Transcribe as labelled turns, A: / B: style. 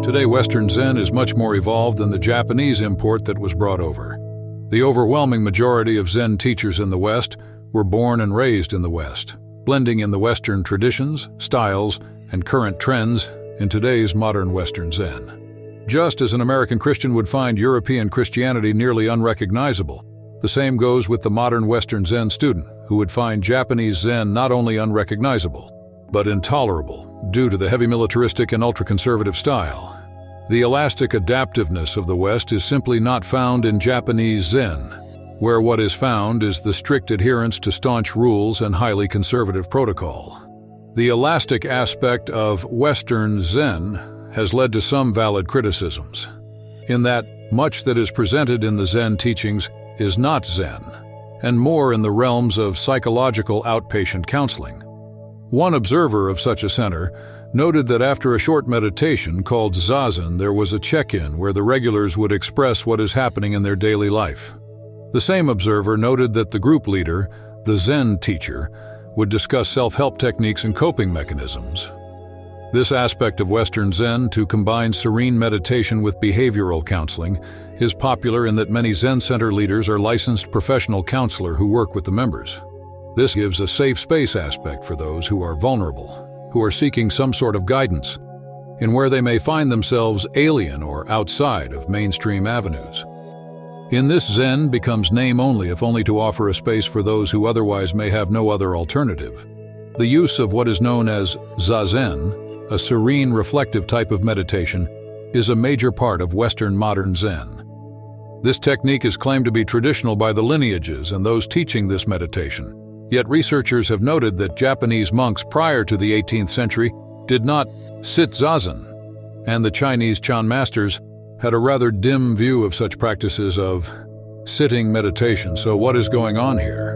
A: Today, Western Zen is much more evolved than the Japanese import that was brought over. The overwhelming majority of Zen teachers in the West were born and raised in the West, blending in the Western traditions, styles, and current trends in today's modern Western Zen. Just as an American Christian would find European Christianity nearly unrecognizable, the same goes with the modern Western Zen student, who would find Japanese Zen not only unrecognizable, but intolerable due to the heavy militaristic and ultra-conservative style. The elastic adaptiveness of the West is simply not found in Japanese Zen, where what is found is the strict adherence to staunch rules and highly conservative protocol. The elastic aspect of Western Zen has led to some valid criticisms, in that much that is presented in the Zen teachings is not Zen, and more in the realms of psychological outpatient counseling. One observer of such a center noted that after a short meditation called Zazen, there was a check-in where the regulars would express what is happening in their daily life. The same observer noted that the group leader, the Zen teacher, would discuss self-help techniques and coping mechanisms. This aspect of Western Zen, to combine serene meditation with behavioral counseling, is popular in that many Zen center leaders are licensed professional counselors who work with the members. This gives a safe space aspect for those who are vulnerable, who are seeking some sort of guidance, in where they may find themselves alien or outside of mainstream avenues. In this, Zen becomes name only, if only to offer a space for those who otherwise may have no other alternative. The use of what is known as Zazen, a serene, reflective type of meditation, is a major part of Western modern Zen. This technique is claimed to be traditional by the lineages and those teaching this meditation. Yet researchers have noted that Japanese monks prior to the 18th century did not sit zazen, and the Chinese Chan masters had a rather dim view of such practices of sitting meditation. So what is going on here?